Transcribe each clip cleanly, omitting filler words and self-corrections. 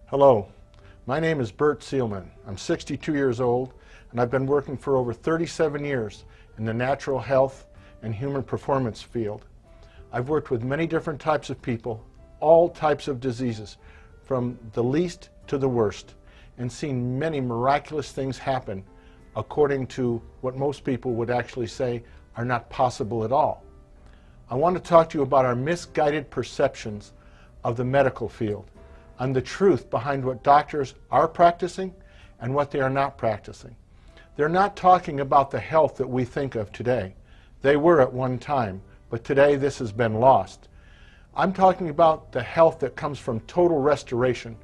Hello, my name is Bert Seelman. I'm 62 years old and I've been working for over 37 years in the natural health and human performance field. I've worked with many different types of people, all types of diseases, from the least to the worst, and seen many miraculous things happen according to what most people would actually say are not possible at all. I want to talk to you about our misguided perceptions of the medical field, and the truth behind what doctors are practicing and what they are not practicing. They're not talking about the health that we think of today. They were at one time, but today this has been lost. I'm talking about the health that comes from total restoration,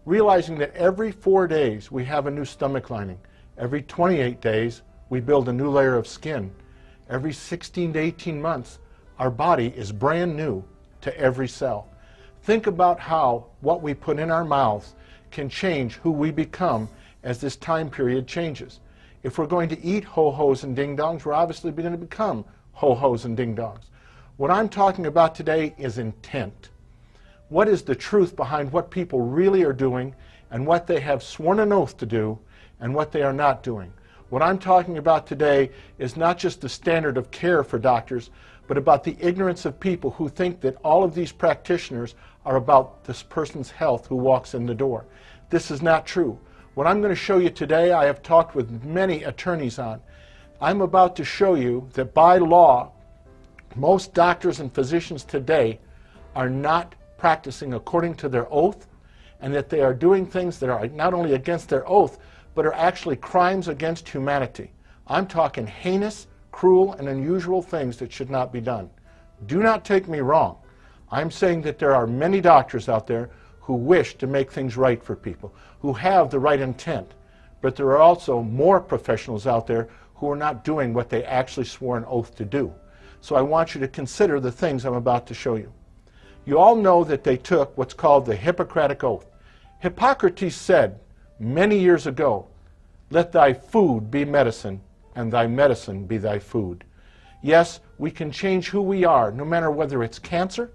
realizing that every 4 days we have a new stomach lining. Every 28 days we build a new layer of skin. Every 16 to 18 months our body is brand new to every cell. Think about how what we put in our mouths can change who we become as this time period changes. If we're going to eat ho-hos and ding-dongs, we're obviously going to become ho-hos and ding-dongs. What I'm talking about today is intent. What is the truth behind what people really are doing and what they have sworn an oath to do and what they are not doing? What I'm talking about today is not just the standard of care for doctors, but about the ignorance of people who think that all of these practitioners are about this person's health who walks in the door. This is not true. What I'm going to show you today, I have talked with many attorneys on. I'm about to show you that by law, most doctors and physicians today are not practicing according to their oath, and that they are doing things that are not only against their oath, but are actually crimes against humanity. I'm talking heinous, cruel, and unusual things that should not be done. Do not take me wrong. I'm saying that there are many doctors out there who wish to make things right for people, who have the right intent, but there are also more professionals out there who are not doing what they actually swore an oath to do. So I want you to consider the things I'm about to show you. You all know that they took what's called the Hippocratic Oath. Hippocrates said many years ago, "Let thy food be medicine, and thy medicine be thy food." Yes, we can change who we are, no matter whether it's cancer,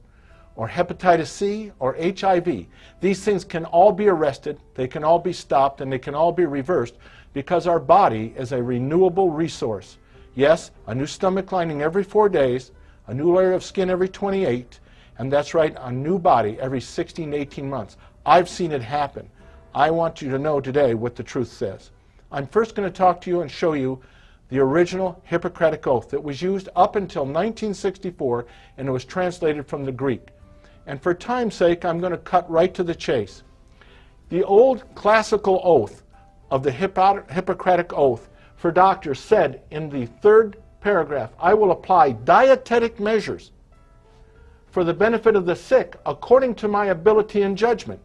or hepatitis C, or HIV. These things can all be arrested, they can all be stopped, and they can all be reversed because our body is a renewable resource. Yes, a new stomach lining every 4 days, a new layer of skin every 28, and that's right, a new body every 16 to 18 months. I've seen it happen. I want you to know today what the truth says. I'm first going to talk to you and show you the original Hippocratic Oath that was used up until 1964, and it was translated from the Greek. And for time's sake, I'm going to cut right to the chase. The old classical oath of the Hippocratic Oath for doctors said in the third paragraph, "I will apply dietetic measures for the benefit of the sick according to my ability and judgment.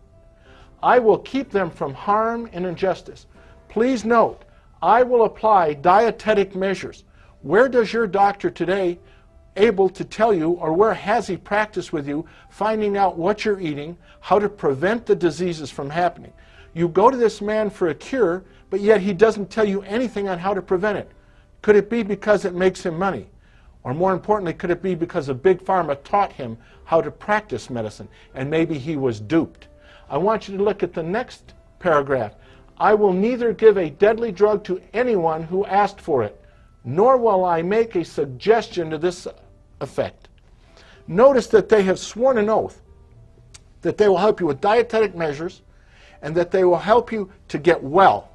I will keep them from harm and injustice." Please note, I will apply dietetic measures. Where does your doctor today able to tell you, or where has he practiced with you, finding out what you're eating, how to prevent the diseases from happening? You go to this man for a cure, but yet he doesn't tell you anything on how to prevent it. Could it be because it makes him money? Or more importantly, could it be because a big pharma taught him how to practice medicine, and maybe he was duped? I want you to look at the next paragraph. "I will neither give a deadly drug to anyone who asked for it, nor will I make a suggestion to this effect." Notice that they have sworn an oath that they will help you with dietetic measures and that they will help you to get well,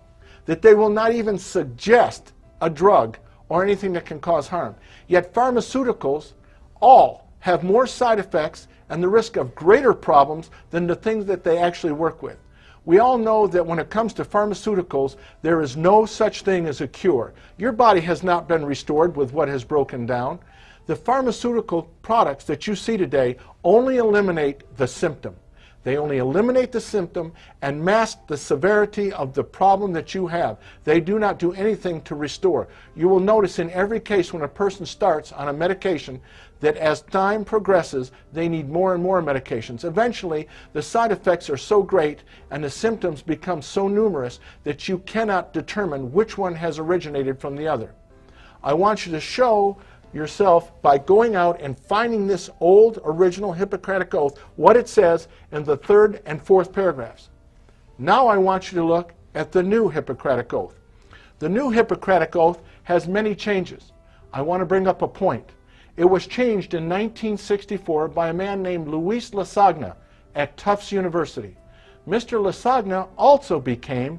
that they will not even suggest a drug or anything that can cause harm. Yet pharmaceuticals all have more side effects and the risk of greater problems than the things that they actually work with. We all know that when it comes to pharmaceuticals, there is no such thing as a cure. Your body has not been restored with what has broken down. The pharmaceutical products that you see today only eliminate the symptom. They only eliminate the symptom and mask the severity of the problem that you have. They do not do anything to restore. You will notice in every case when a person starts on a medication that as time progresses, they need more and more medications. Eventually, the side effects are so great and the symptoms become so numerous that you cannot determine which one has originated from the other. I want you to show yourself by going out and finding this old original Hippocratic Oath, what it says in the third and fourth paragraphs. Now I want you to look at the new Hippocratic Oath. The new Hippocratic Oath has many changes. I want to bring up a point. It was changed in 1964 by a man named Luis Lasagna at Tufts University. Mr. Lasagna also became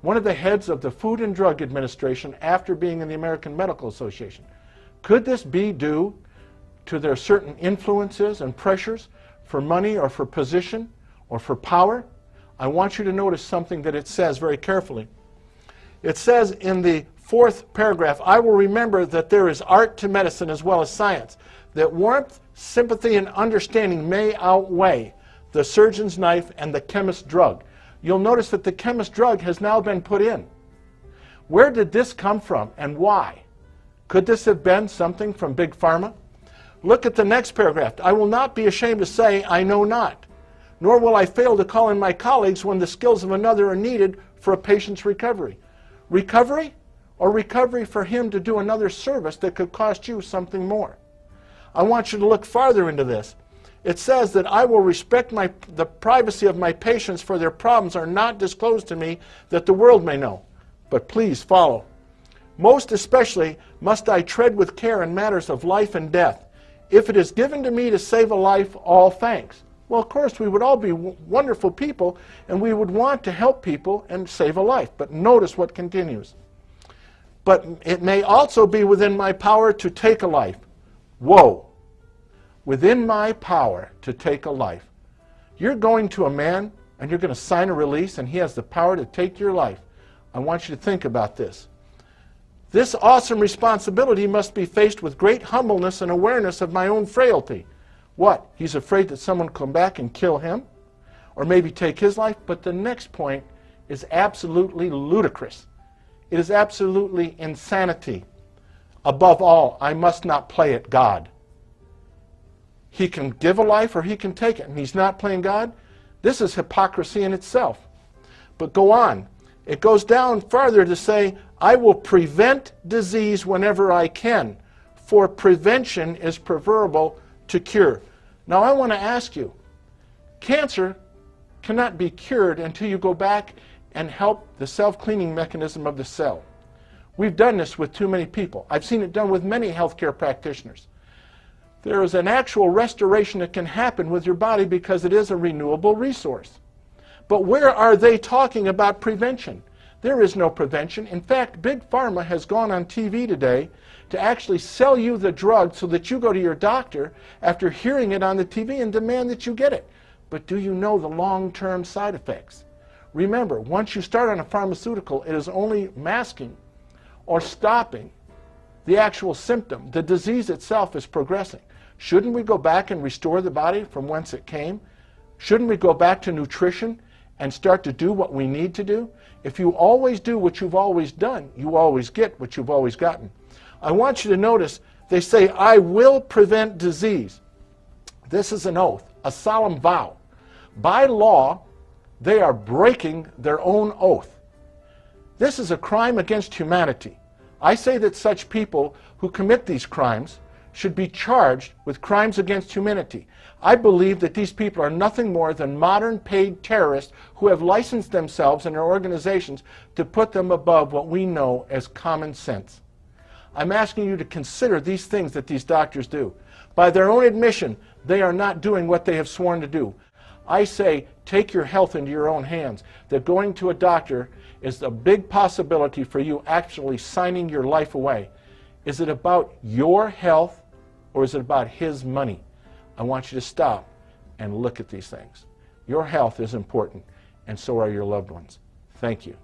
one of the heads of the Food and Drug Administration after being in the American Medical Association. Could this be due to their certain influences and pressures for money or for position or for power? I want you to notice something that it says very carefully. It says in the 4th paragraph, I will remember that there is art to medicine as well as science, that warmth, sympathy, and understanding may outweigh the surgeon's knife and the chemist's drug. You'll notice that the chemist's drug has now been put in. Where did this come from and why? Could this have been something from Big Pharma? Look at the next paragraph. I will not be ashamed to say I know not, nor will I fail to call in my colleagues when the skills of another are needed for a patient's recovery. Recovery? Or recovery for him to do another service that could cost you something more. I want you to look farther into this. It says that I will respect the privacy of my patients, for their problems are not disclosed to me that the world may know. But please follow. Most especially must I tread with care in matters of life and death. If it is given to me to save a life, all thanks. Well, of course, we would all be wonderful people, and we would want to help people and save a life. But notice what continues. But it may also be within my power to take a life. Whoa. Within my power to take a life. You're going to a man and you're going to sign a release and he has the power to take your life. I want you to think about this. This awesome responsibility must be faced with great humbleness and awareness of my own frailty. What? He's afraid that someone will come back and kill him? Or maybe take his life? But the next point is absolutely ludicrous. It is absolutely insanity. Above all, I must not play at God. He can give a life or he can take it, and he's not playing God. This is hypocrisy in itself. But go on. It goes down farther to say, I will prevent disease whenever I can, for prevention is preferable to cure. Now I want to ask you, cancer cannot be cured until you go back and help the self-cleaning mechanism of the cell. We've done this with too many people. I've seen it done with many healthcare practitioners. There is an actual restoration that can happen with your body because it is a renewable resource. But where are they talking about prevention? There is no prevention. In fact, Big Pharma has gone on TV today to actually sell you the drug so that you go to your doctor after hearing it on the TV and demand that you get it. But do you know the long-term side effects? Remember, once you start on a pharmaceutical, it is only masking or stopping the actual symptom. The disease itself is progressing. Shouldn't we go back and restore the body from whence it came? Shouldn't we go back to nutrition and start to do what we need to do? If you always do what you've always done, you always get what you've always gotten. I want you to notice, they say, I will prevent disease. This is an oath, a solemn vow. By law, they are breaking their own oath. This is a crime against humanity. I say that such people who commit these crimes should be charged with crimes against humanity. I believe that these people are nothing more than modern paid terrorists who have licensed themselves and their organizations to put them above what we know as common sense. I'm asking you to consider these things that these doctors do. By their own admission, they are not doing what they have sworn to do. I say, take your health into your own hands. That going to a doctor is a big possibility for you actually signing your life away. Is it about your health or is it about his money? I want you to stop and look at these things. Your health is important, and so are your loved ones. Thank you.